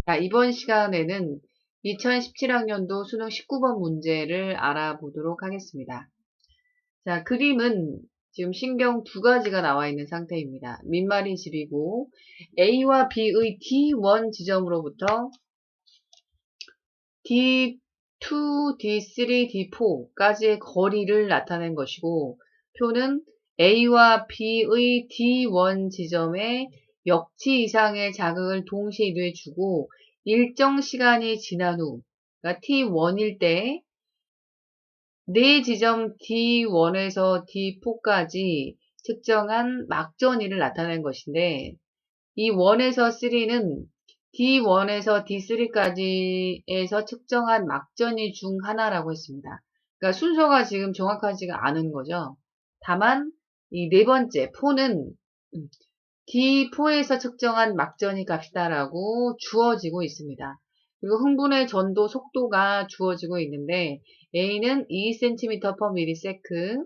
자, 이번 시간에는 2017학년도 수능 19번 문제를 알아보도록 하겠습니다. 자, 그림은 지금 신경 두 가지가 나와 있는 상태입니다. 민말인 집이고 A와 B의 D1 지점으로부터 D2, D3, D4까지의 거리를 나타낸 것이고 표는 A와 B의 D1 지점에 역치 이상의 자극을 동시에 뇌주고 일정 시간이 지난 후, 그러니까 T1일 때 네 지점 D1에서 D4까지 측정한 막전이를 나타낸 것인데 이 1에서 3는 D1에서 D3까지에서 측정한 막전이 중 하나라고 했습니다. 그러니까 순서가 지금 정확하지가 않은 거죠. 다만 이 네 번째 4는 D4에서 측정한 막전이 값이다라고 주어지고 있습니다. 그리고 흥분의 전도 속도가 주어지고 있는데 A는 2cm/ms,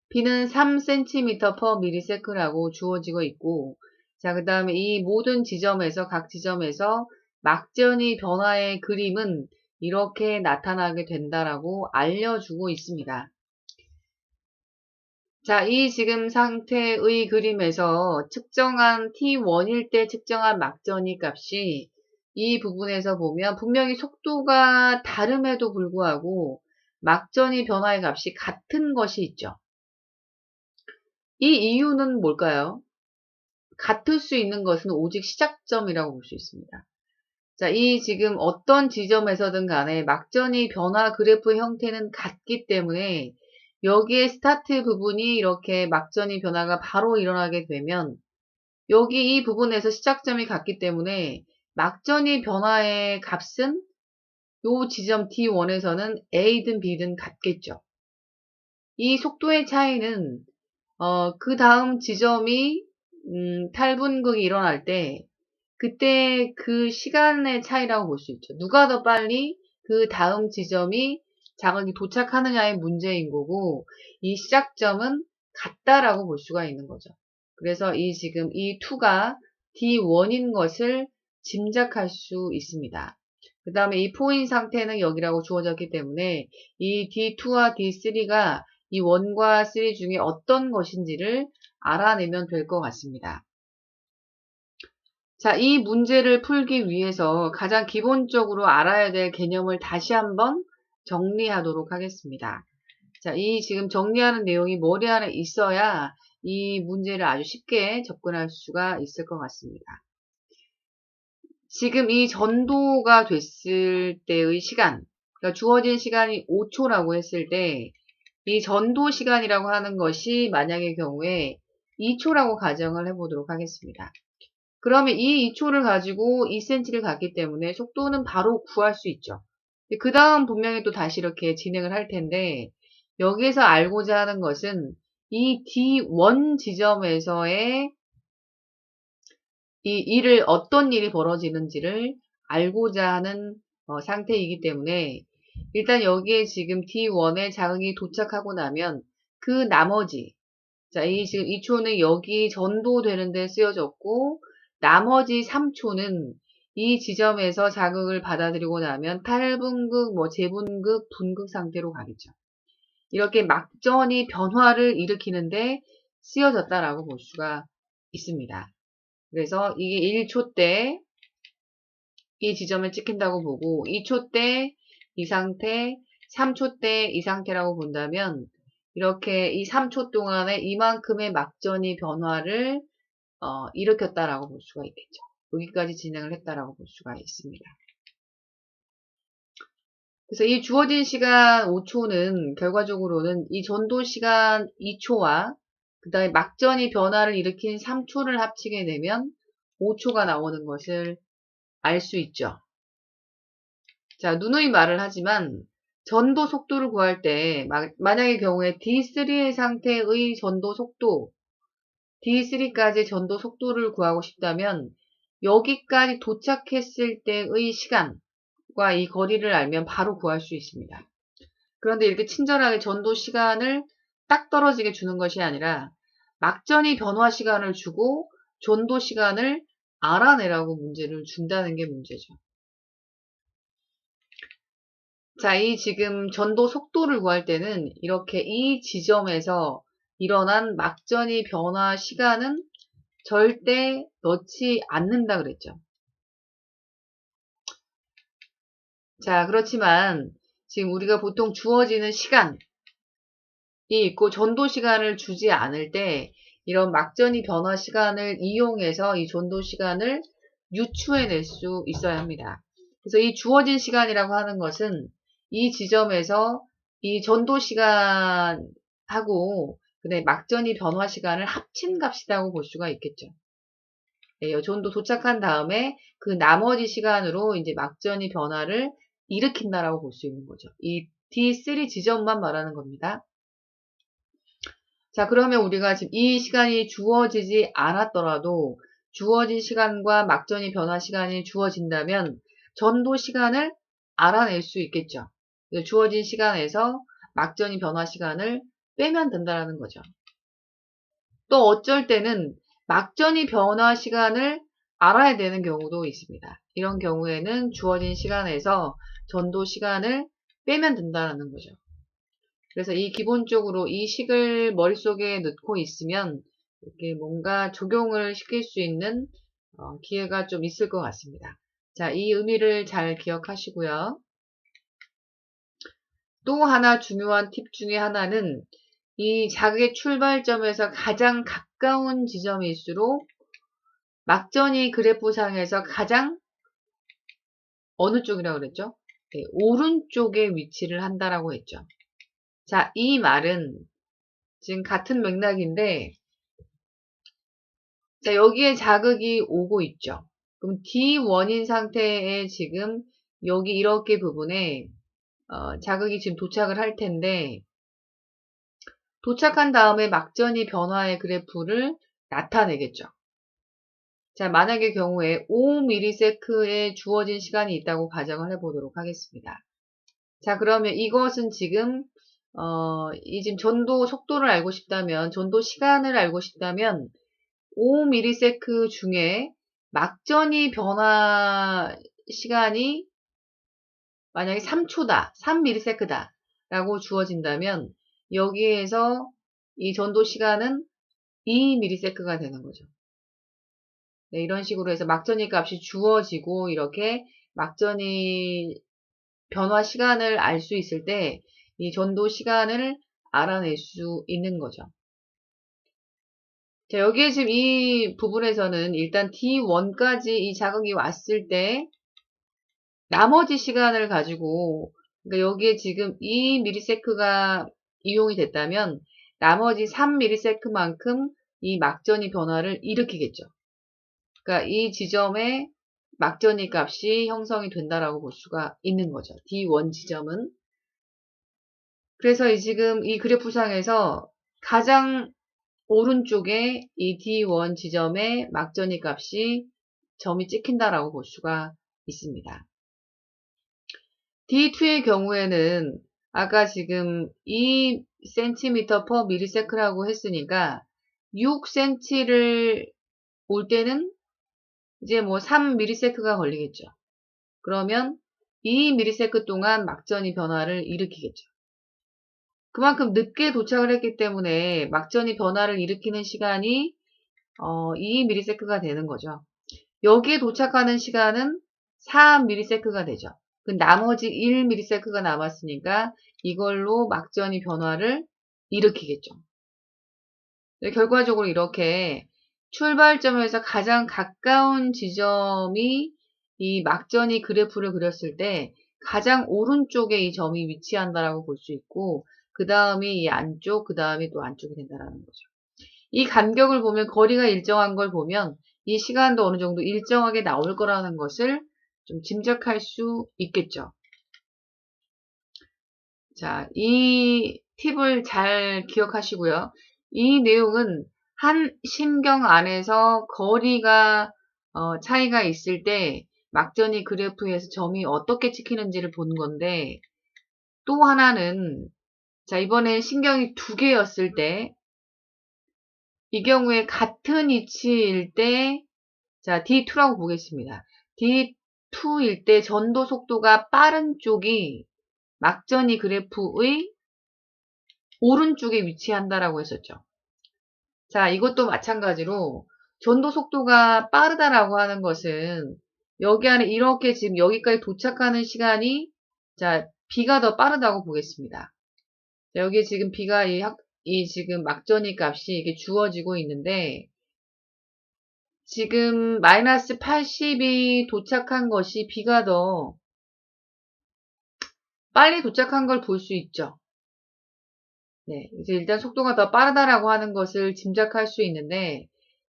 B는 3cm/ms라고 주어지고 있고 자, 그 다음에 이 모든 지점에서 각 지점에서 막전이 변화의 그림은 이렇게 나타나게 된다라고 알려주고 있습니다. 자, 이 지금 상태의 그림에서 측정한 T1일 때 측정한 막전이 값이 이 부분에서 보면 분명히 속도가 다름에도 불구하고 막전이 변화의 값이 같은 것이 있죠. 이 이유는 뭘까요? 같을 수 있는 것은 오직 시작점이라고 볼 수 있습니다. 자, 이 지금 어떤 지점에서든 간에 막전이 변화 그래프 형태는 같기 때문에 여기에 스타트 부분이 이렇게 막전이 변화가 바로 일어나게 되면 여기 이 부분에서 시작점이 같기 때문에 막전이 변화의 값은 요 지점 D1에서는 A든 B든 같겠죠. 이 속도의 차이는 그 다음 지점이 탈분극이 일어날 때 그때 그 시간의 차이라고 볼 수 있죠. 누가 더 빨리 그 다음 지점이 자극이 도착하느냐의 문제인 거고 이 시작점은 같다라고 볼 수가 있는 거죠. 그래서 이 지금 이 2가 D1인 것을 짐작할 수 있습니다. 그 다음에 이 4인 상태는 여기라고 주어졌기 때문에 이 D2와 D3가 이 1과 3 중에 어떤 것인지를 알아내면 될 것 같습니다. 자, 이 문제를 풀기 위해서 가장 기본적으로 알아야 될 개념을 다시 한번 정리하도록 하겠습니다. 자, 이 지금 정리하는 내용이 머리 안에 있어야 이 문제를 아주 쉽게 접근할 수가 있을 것 같습니다. 지금 이 전도가 됐을 때의 시간, 그러니까 주어진 시간이 5초라고 했을 때 이 전도 시간이라고 하는 것이 만약의 경우에 2초라고 가정을 해보도록 하겠습니다. 그러면 이 2초를 가지고 2cm를 갔기 때문에 속도는 바로 구할 수 있죠. 그 다음 분명히 또 다시 이렇게 진행을 할 텐데 여기에서 알고자 하는 것은 이 D1 지점에서의 어떤 일이 벌어지는지를 알고자 하는 상태이기 때문에 일단 여기에 지금 D1에 자극이 도착하고 나면 그 나머지 자, 이 지금 2초는 여기 전도되는 데 쓰여졌고 나머지 3초는 이 지점에서 자극을 받아들이고 나면 탈분극, 재분극, 분극 상태로 가겠죠. 이렇게 막전이 변화를 일으키는데 쓰여졌다라고 볼 수가 있습니다. 그래서 이게 1초 때 이 지점을 찍힌다고 보고 2초 때 이 상태, 3초 때 이 상태라고 본다면 이렇게 이 3초 동안에 이만큼의 막전이 변화를 일으켰다라고 볼 수가 있겠죠. 여기까지 진행을 했다라고 볼 수가 있습니다. 그래서 이 주어진 시간 5초는 결과적으로는 이 전도 시간 2초와 그 다음에 막전이 변화를 일으킨 3초를 합치게 되면 5초가 나오는 것을 알 수 있죠. 자, 누누이 말을 하지만 전도 속도를 구할 때 만약의 경우에 D3의 상태의 전도 속도 D3까지 전도 속도를 구하고 싶다면 여기까지 도착했을 때의 시간과 이 거리를 알면 바로 구할 수 있습니다. 그런데 이렇게 친절하게 전도 시간을 딱 떨어지게 주는 것이 아니라 막전이 변화 시간을 주고 전도 시간을 알아내라고 문제를 준다는 게 문제죠. 자, 이 지금 전도 속도를 구할 때는 이렇게 이 지점에서 일어난 막전이 변화 시간은 절대 넣지 않는다 그랬죠. 자, 그렇지만 지금 우리가 보통 주어지는 시간이 있고 전도 시간을 주지 않을 때 이런 막전이 변화 시간을 이용해서 이 전도 시간을 유추해낼 수 있어야 합니다. 그래서 이 주어진 시간이라고 하는 것은 이 지점에서 이 전도 시간하고 그다음에 막전이 변화 시간을 합친 값이라고 볼 수가 있겠죠. 네, 전도 도착한 다음에 그 나머지 시간으로 이제 막전이 변화를 일으킨다라고 볼 수 있는 거죠. 이 D3 지점만 말하는 겁니다. 자, 그러면 우리가 지금 이 시간이 주어지지 않았더라도 주어진 시간과 막전이 변화 시간이 주어진다면 전도 시간을 알아낼 수 있겠죠. 주어진 시간에서 막전이 변화 시간을 빼면 된다는 거죠. 또 어쩔 때는 막전이 변화 시간을 알아야 되는 경우도 있습니다. 이런 경우에는 주어진 시간에서 전도 시간을 빼면 된다는 거죠. 그래서 이 기본적으로 이 식을 머릿속에 넣고 있으면 이렇게 뭔가 적용을 시킬 수 있는 기회가 좀 있을 것 같습니다. 자, 이 의미를 잘 기억하시고요. 또 하나 중요한 팁 중에 하나는 이 자극의 출발점에서 가장 가까운 지점일수록 막전이 그래프상에서 가장 어느 쪽이라고 그랬죠? 네, 오른쪽에 위치를 한다라고 했죠. 자, 이 말은 지금 같은 맥락인데 자, 여기에 자극이 오고 있죠. 그럼 D1인 상태에 지금 여기 이렇게 부분에 자극이 지금 도착을 할 텐데 도착한 다음에 막전이 변화의 그래프를 나타내겠죠. 자, 만약의 경우에 5ms에 주어진 시간이 있다고 가정을 해보도록 하겠습니다. 자, 그러면 이것은 지금 이 지금 전도 속도를 알고 싶다면 전도 시간을 알고 싶다면 5ms 중에 막전이 변화 시간이 만약에 3초다, 3ms다 라고 주어진다면 여기에서 이 전도 시간은 2ms가 되는 거죠. 네, 이런 식으로 해서 막전이 값이 주어지고 이렇게 막전이 변화 시간을 알 수 있을 때 이 전도 시간을 알아낼 수 있는 거죠. 자, 여기에 지금 이 부분에서는 일단 D1까지 이 자극이 왔을 때 나머지 시간을 가지고 그러니까 여기에 지금 2ms가 이용이 됐다면 나머지 3ms만큼 이 막전이 변화를 일으키겠죠. 그러니까 이 지점에 막전이 값이 형성이 된다라고 볼 수가 있는 거죠. D1 지점은. 그래서 지금 이 그래프상에서 가장 오른쪽에 이 D1 지점에 막전이 값이 점이 찍힌다라고 볼 수가 있습니다. D2의 경우에는 아까 지금 2cm/ms라고 했으니까 6cm를 올 때는 이제 뭐 3ms가 걸리겠죠. 그러면 2ms 동안 막전이 변화를 일으키겠죠. 그만큼 늦게 도착을 했기 때문에 막전이 변화를 일으키는 시간이 2ms가 되는 거죠. 여기에 도착하는 시간은 4ms가 되죠. 그 나머지 1ms가 남았으니까 이걸로 막전이 변화를 일으키겠죠. 네, 결과적으로 이렇게 출발점에서 가장 가까운 지점이 이 막전이 그래프를 그렸을 때 가장 오른쪽에 이 점이 위치한다라고 볼 수 있고 그 다음이 이 안쪽, 그 다음이 또 안쪽이 된다라는 거죠. 이 간격을 보면 거리가 일정한 걸 보면 이 시간도 어느 정도 일정하게 나올 거라는 것을 좀 짐작할 수 있겠죠. 자, 이 팁을 잘 기억하시고요. 이 내용은 한 신경 안에서 거리가 차이가 있을 때 막전이 그래프에서 점이 어떻게 찍히는지를 보는 건데 또 하나는 자, 이번에 신경이 두 개였을 때 이 경우에 같은 위치일 때 자, D2라고 보겠습니다. D2일 때 전도 속도가 빠른 쪽이 막전이 그래프의 오른쪽에 위치한다라고 했었죠. 자, 이것도 마찬가지로 전도 속도가 빠르다라고 하는 것은 여기 안에 이렇게 지금 여기까지 도착하는 시간이 자, B가 더 빠르다고 보겠습니다. 자, 여기 지금 B가 이 지금 막전이 값이 이게 주어지고 있는데 지금 마이너스 80이 도착한 것이 B가 더 빨리 도착한 걸 볼 수 있죠. 네, 이제 일단 속도가 더 빠르다라고 하는 것을 짐작할 수 있는데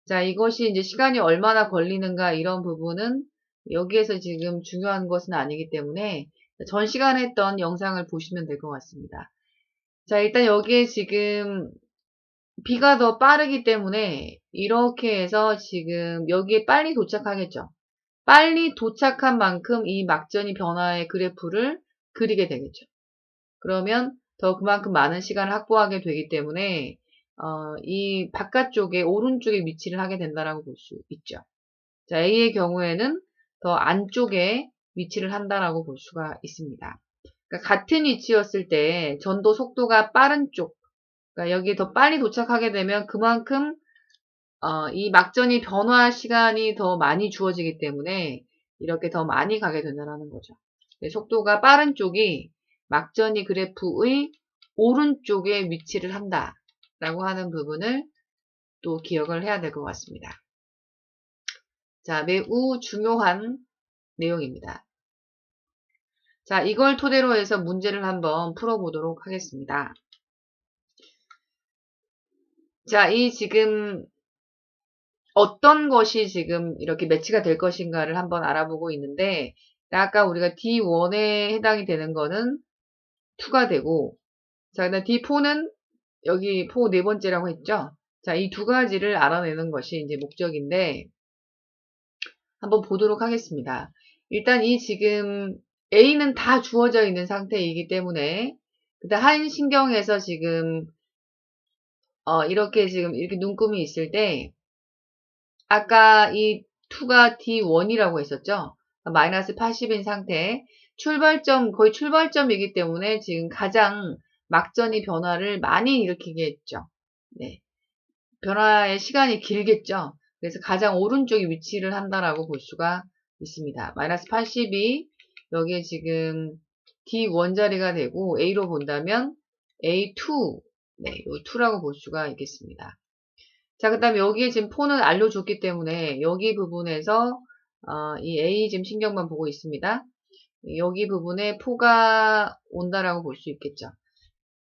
자, 이것이 이제 시간이 얼마나 걸리는가 이런 부분은 여기에서 지금 중요한 것은 아니기 때문에 전 시간에 했던 영상을 보시면 될 것 같습니다. 자, 일단 여기에 지금 B가 더 빠르기 때문에 이렇게 해서 지금 여기에 빨리 도착하겠죠. 빨리 도착한 만큼 이 막전이 변화의 그래프를 그리게 되겠죠. 그러면 더 그만큼 많은 시간을 확보하게 되기 때문에 이 바깥쪽에 오른쪽에 위치를 하게 된다라고 볼 수 있죠. 자, A의 경우에는 더 안쪽에 위치를 한다라고 볼 수가 있습니다. 그러니까 같은 위치였을 때 전도 속도가 빠른 쪽, 그러니까 여기 더 빨리 도착하게 되면 그만큼 이 막전이 변화 시간이 더 많이 주어지기 때문에 이렇게 더 많이 가게 된다는 거죠. 속도가 빠른 쪽이 막전이 그래프의 오른쪽에 위치를 한다라고 하는 부분을 또 기억을 해야 될 것 같습니다. 자, 매우 중요한 내용입니다. 자, 이걸 토대로 해서 문제를 한번 풀어보도록 하겠습니다. 자, 이 지금 어떤 것이 지금 이렇게 매치가 될 것인가를 한번 알아보고 있는데 아까 우리가 D1에 해당이 되는 거는 2가 되고 자, 그다음 D4는 여기 4 네 번째라고 했죠. 자, 이 두 가지를 알아내는 것이 이제 목적인데 한번 보도록 하겠습니다. 일단 이 지금 A는 다 주어져 있는 상태이기 때문에 그다음 한 신경에서 지금 이렇게 지금 이렇게 눈금이 있을 때 아까 이 2가 D1이라고 했었죠. 마이너스 80인 상태. 출발점, 거의 출발점이기 때문에 지금 가장 막전이 변화를 많이 일으키겠죠. 네. 변화의 시간이 길겠죠. 그래서 가장 오른쪽에 위치를 한다라고 볼 수가 있습니다. 마이너스 80이 여기에 지금 D1 자리가 되고 A로 본다면 A2, 네, 이 2라고 볼 수가 있겠습니다. 자, 그 다음에 여기에 지금 4는 알려줬기 때문에 여기 부분에서 이 A 지금 신경만 보고 있습니다. 여기 부분에 4가 온다라고 볼 수 있겠죠.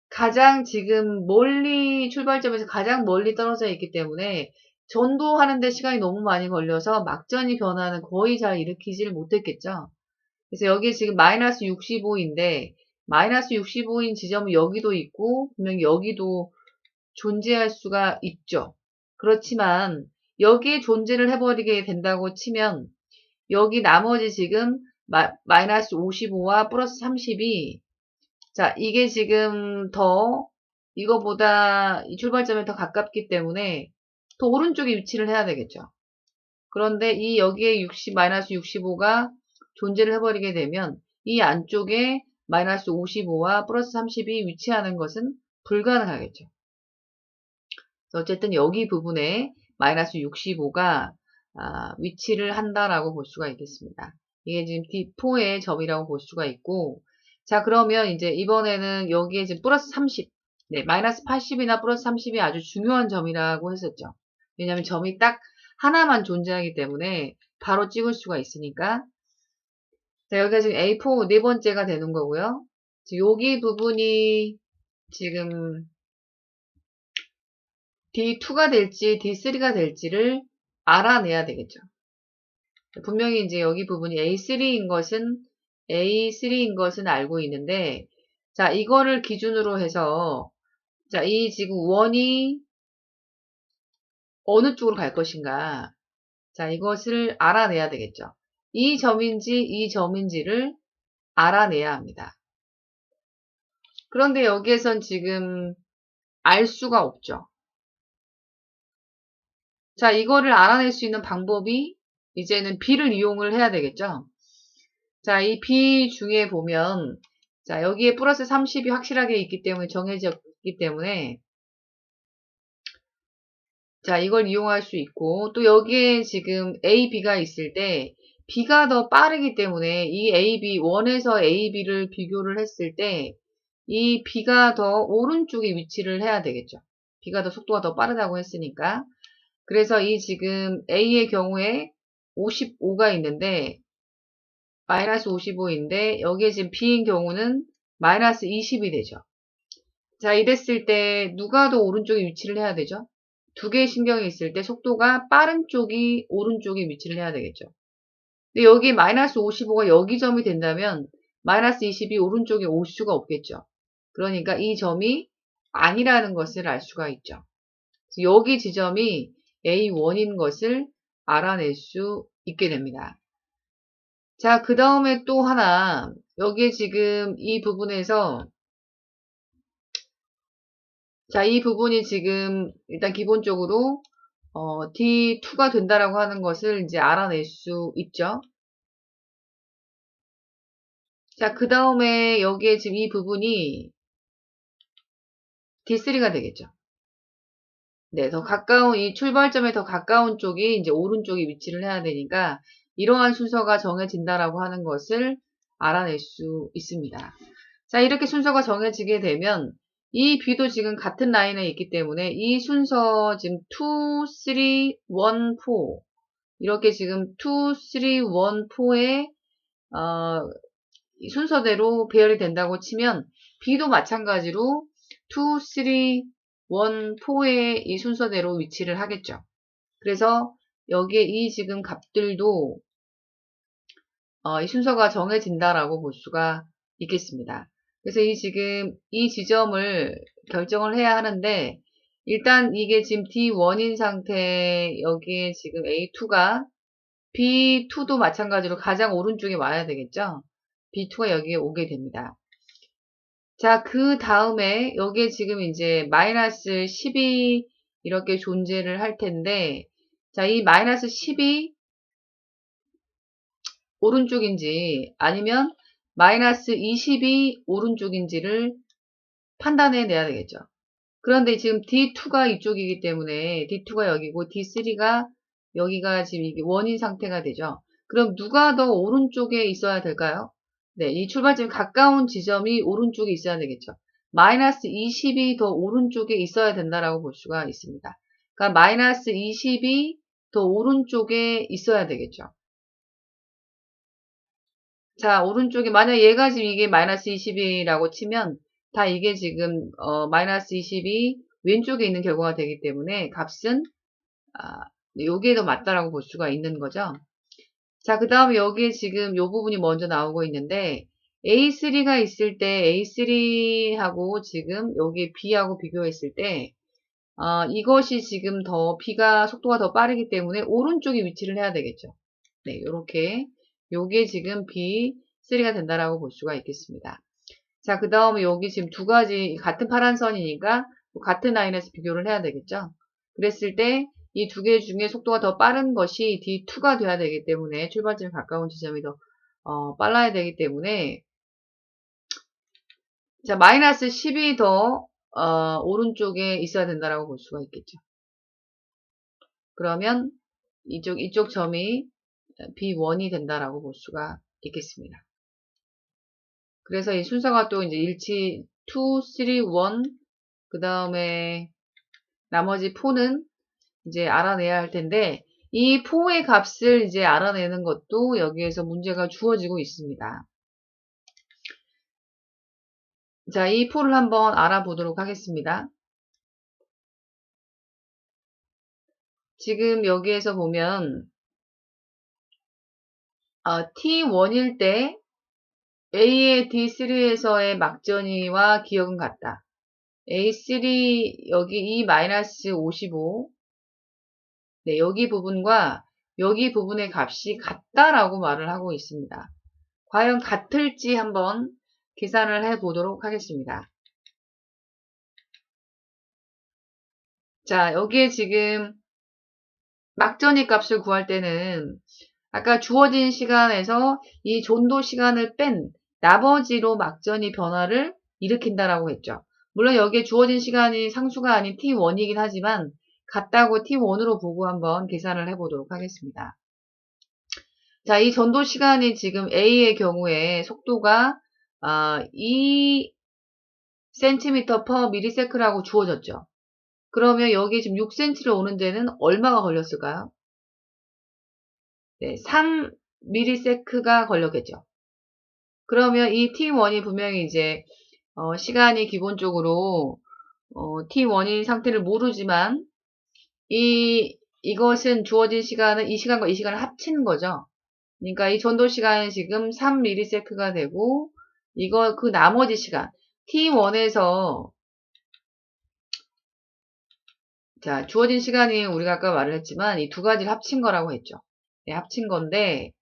가장 지금 멀리 출발점에서 가장 멀리 떨어져 있기 때문에 전도하는데 시간이 너무 많이 걸려서 막전이 변화는 거의 잘 일으키지를 못했겠죠. 그래서 여기 지금 마이너스 65인데 마이너스 65인 지점은 여기도 있고 분명히 여기도 존재할 수가 있죠. 그렇지만 여기에 존재를 해버리게 된다고 치면 여기 나머지 지금 마이너스 55와 플러스 30이 자, 이게 지금 더 이거보다 이 출발점에 더 가깝기 때문에 더 오른쪽에 위치를 해야 되겠죠. 그런데 이 여기에 60, 마이너스 65가 존재를 해버리게 되면 이 안쪽에 마이너스 55와 플러스 30이 위치하는 것은 불가능하겠죠. 어쨌든 여기 부분에 마이너스 65가 위치를 한다라고 볼 수가 있겠습니다. 이게 지금 D4의 점이라고 볼 수가 있고 자 그러면 이제 이번에는 여기에 지금 플러스 30 네, 마이너스 80이나 플러스 30이 아주 중요한 점이라고 했었죠. 왜냐하면 점이 딱 하나만 존재하기 때문에 바로 찍을 수가 있으니까 자 여기가 지금 A4 네 번째가 되는 거고요. 여기 부분이 지금 D2가 될지 D3가 될지를 알아내야 되겠죠. 분명히 이제 여기 부분이 A3인 것은 알고 있는데 자 이거를 기준으로 해서 자 이 지금 원이 어느 쪽으로 갈 것인가 자 이것을 알아내야 되겠죠. 이 점인지 이 점인지를 알아내야 합니다. 그런데 여기에선 지금 알 수가 없죠. 자 이거를 알아낼 수 있는 방법이 이제는 B를 이용을 해야 되겠죠. 자, 이 B 중에 보면, 자, 여기에 플러스 30이 확실하게 있기 때문에, 정해져 있기 때문에, 자, 이걸 이용할 수 있고, 또 여기에 지금 A, B가 있을 때, B가 더 빠르기 때문에, 이 A, B, 1에서 A, B를 비교를 했을 때, 이 B가 더 오른쪽에 위치를 해야 되겠죠. B가 더 속도가 더 빠르다고 했으니까. 그래서 이 지금 A의 경우에 55가 있는데, 마이너스 55인데, 여기에 지금 B인 경우는 마이너스 20이 되죠. 자, 이랬을 때 누가 더 오른쪽에 위치를 해야 되죠? 두 개의 신경이 있을 때 속도가 빠른 쪽이 오른쪽에 위치를 해야 되겠죠. 근데 여기 마이너스 55가 여기 점이 된다면 마이너스 20이 오른쪽에 올 수가 없겠죠. 그러니까 이 점이 아니라는 것을 알 수가 있죠. 여기 지점이 A1인 것을 알아낼 수 있게 됩니다. 자, 그 다음에 또 하나, 여기에 지금 이 부분에서, 자, 이 부분이 지금 일단 기본적으로, D2가 된다라고 하는 것을 이제 알아낼 수 있죠. 자, 그 다음에 여기에 지금 이 부분이 D3가 되겠죠. 네, 더 가까운, 이 출발점에 더 가까운 쪽이 이제 오른쪽에 위치를 해야 되니까, 이러한 순서가 정해진다라고 하는 것을 알아낼 수 있습니다. 자, 이렇게 순서가 정해지게 되면, 이 B도 지금 같은 라인에 있기 때문에, 이 순서 지금 2, 3, 1, 4, 이렇게 지금 2, 3, 1, 4에, 순서대로 배열이 된다고 치면, B도 마찬가지로 2, 3, 1, 4의 이 순서대로 위치를 하겠죠. 그래서 여기에 이 지금 값들도 이 순서가 정해진다라고 볼 수가 있겠습니다. 그래서 이 지금 이 지점을 결정을 해야 하는데 일단 이게 지금 D1인 상태 여기에 지금 A2가 B2도 마찬가지로 가장 오른쪽에 와야 되겠죠. B2가 여기에 오게 됩니다. 자, 그 다음에 여기에 지금 이제 마이너스 10이 이렇게 존재를 할 텐데 자, 이 마이너스 10이 오른쪽인지 아니면 마이너스 20이 오른쪽인지를 판단해 내야 되겠죠. 그런데 지금 D2가 이쪽이기 때문에 D2가 여기고 D3가 여기가 지금 이게 원인 상태가 되죠. 그럼 누가 더 오른쪽에 있어야 될까요? 네, 이 출발점 가까운 지점이 오른쪽에 있어야 되겠죠. 마이너스 20이 더 오른쪽에 있어야 된다라고 볼 수가 있습니다. 그러니까 마이너스 20이 더 오른쪽에 있어야 되겠죠. 자, 오른쪽에, 만약 얘가 지금 이게 마이너스 20이라고 치면, 다 이게 지금, 마이너스 20이 왼쪽에 있는 결과가 되기 때문에 값은, 여기에 더 맞다라고 볼 수가 있는 거죠. 자, 그 다음에 여기에 지금 요 부분이 먼저 나오고 있는데, A3가 있을 때, A3하고 지금 여기 B하고 비교했을 때, 이것이 지금 더, B가 속도가 더 빠르기 때문에 오른쪽에 위치를 해야 되겠죠. 네, 요렇게. 요게 지금 B3가 된다라고 볼 수가 있겠습니다. 자, 그 다음에 여기 지금 두 가지 같은 파란 선이니까 같은 라인에서 비교를 해야 되겠죠. 그랬을 때 이 두 개 중에 속도가 더 빠른 것이 D2가 돼야 되기 때문에 출발점에 가까운 지점이 더 빨라야 되기 때문에 자, 마이너스 10이 더 오른쪽에 있어야 된다라고 볼 수가 있겠죠. 그러면 이쪽 점이 B1이 된다라고 볼 수가 있겠습니다. 그래서 이 순서가 또 이제 일치 2, 3, 1, 그 다음에 나머지 4는 이제 알아내야 할 텐데 이 4의 값을 이제 알아내는 것도 여기에서 문제가 주어지고 있습니다. 자, 이 4를 한번 알아보도록 하겠습니다. 지금 여기에서 보면 T1일 때 A의 D3에서의 막전이와 기억은 같다. A3 여기 이 마이너스 55 네, 여기 부분과 여기 부분의 값이 같다라고 말을 하고 있습니다. 과연 같을지 한번 계산을 해 보도록 하겠습니다. 자, 여기에 지금 막전이 값을 구할 때는 아까 주어진 시간에서 이 전도 시간을 뺀 나머지로 막전이 변화를 일으킨다라고 했죠. 물론 여기에 주어진 시간이 상수가 아닌 t1이긴 하지만 같다고 t1으로 보고 한번 계산을 해보도록 하겠습니다. 자, 이 전도 시간이 지금 A의 경우에 속도가 2cm/ms라고 주어졌죠. 그러면 여기 지금 6cm를 오는 데는 얼마가 걸렸을까요? 네, 3ms가 걸렸겠죠. 그러면 이 t1이 분명히 이제 시간이 기본적으로 t1인 상태를 모르지만 이것은 주어진 시간은 이 시간과 이 시간을 합친 거죠. 그러니까 이 전도 시간이 지금 3ms가 되고 이거 그 나머지 시간 t1에서 자 주어진 시간이 우리가 아까 말을 했지만 이 두 가지를 합친 거라고 했죠. 네, 합친 건데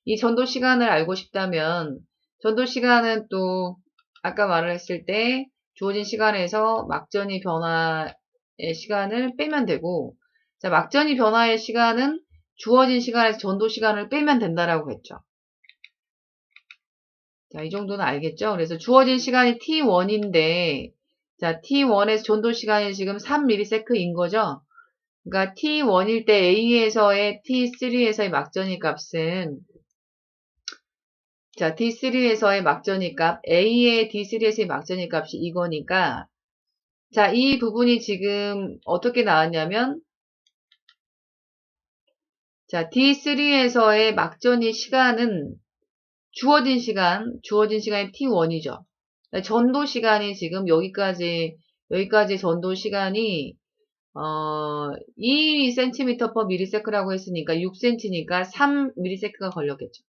이 전도 시간을 알고 싶다면 전도 시간은 또 아까 말을 했을 때 주어진 시간에서 막전이 변화의 시간을 빼면 되고 자 막전이 변화의 시간은 주어진 시간에서 전도 시간을 빼면 된다라고 했죠. 자, 이 정도는 알겠죠? 그래서 주어진 시간이 t1인데 자, t1에서 전도 시간이 지금 3ms인 거죠? 그러니까 t1일 때 A에서의 t3에서의 막전이 값은 자, D3에서의 막전이 값, A의 D3에서의 막전이 값이 이거니까, 자, 이 부분이 지금 어떻게 나왔냐면, 자, D3에서의 막전이 시간은 주어진 시간이 T1이죠. 전도 시간이 지금 여기까지 전도 시간이, 2cm/ms라고 했으니까 6cm니까 3ms가 걸렸겠죠.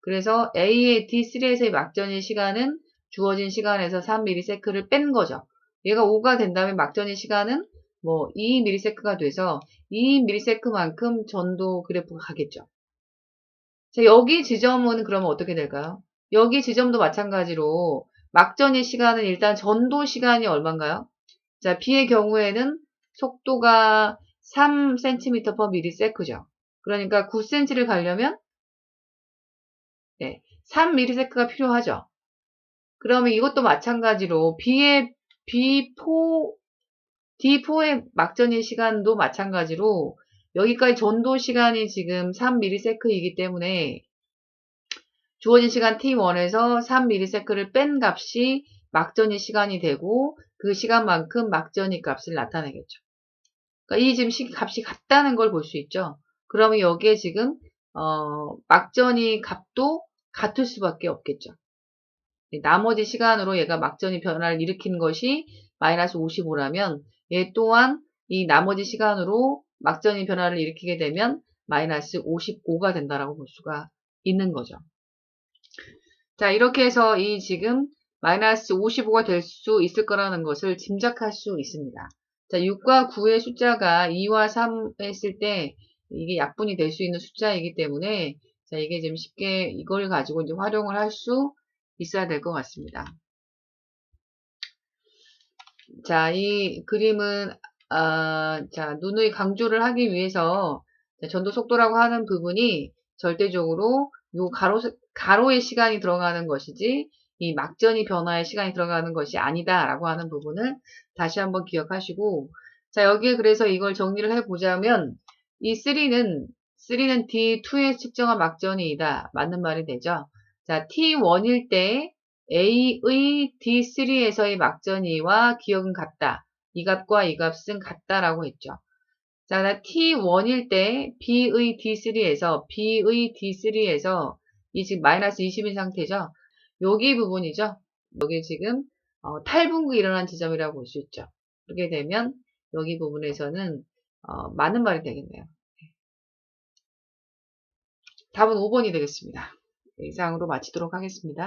그래서 A의 D3에서의 막전의 시간은 주어진 시간에서 3ms를 뺀 거죠. 얘가 5가 된다면 막전의 시간은 뭐 2ms가 돼서 2ms만큼 전도 그래프가 가겠죠. 자, 여기 지점은 그러면 어떻게 될까요? 여기 지점도 마찬가지로 막전의 시간은 일단 전도 시간이 얼마인가요? 자, B의 경우에는 속도가 3cm/ms죠. 그러니까 9cm를 가려면 네, 3ms가 필요하죠. 그러면 이것도 마찬가지로 D4의 막전의 시간도 마찬가지로 여기까지 전도 시간이 지금 3ms이기 때문에 주어진 시간 t1에서 3ms를 뺀 값이 막전의 시간이 되고 그 시간만큼 막전의 값을 나타내겠죠. 그러니까 이 지금 값이 같다는 걸 볼 수 있죠. 그러면 여기에 지금 막전의 값도 같을 수밖에 없겠죠. 나머지 시간으로 얘가 막전이 변화를 일으킨 것이 마이너스 55라면 얘 또한 이 나머지 시간으로 막전이 변화를 일으키게 되면 마이너스 55가 된다라고 볼 수가 있는 거죠. 자, 이렇게 해서 이 지금 마이너스 55가 될 수 있을 거라는 것을 짐작할 수 있습니다. 자, 6과 9의 숫자가 2와 3 했을 때 이게 약분이 될 수 있는 숫자이기 때문에 자, 이게 좀 쉽게 이걸 가지고 이제 활용을 할 수 있어야 될 것 같습니다. 자, 이 그림은 자, 누누이 강조를 하기 위해서 전도 속도라고 하는 부분이 절대적으로 요 가로의 시간이 들어가는 것이지 이 막전이 변화의 시간이 들어가는 것이 아니다라고 하는 부분을 다시 한번 기억하시고 자, 여기에 그래서 이걸 정리를 해보자면 이 3는 D2의 측정한 막전이다. 맞는 말이 되죠. 자, T1일 때 A의 D3에서의 막전이와 기억은 같다. 이 값과 이 값은 같다라고 했죠. 자, T1일 때 B의 D3에서 이 지금 마이너스 20인 상태죠. 여기 부분이죠. 여기 지금 탈분구 일어난 지점이라고 볼 수 있죠. 그렇게 되면 여기 부분에서는 맞는 말이 되겠네요. 답은 5번이 되겠습니다. 이상으로 마치도록 하겠습니다.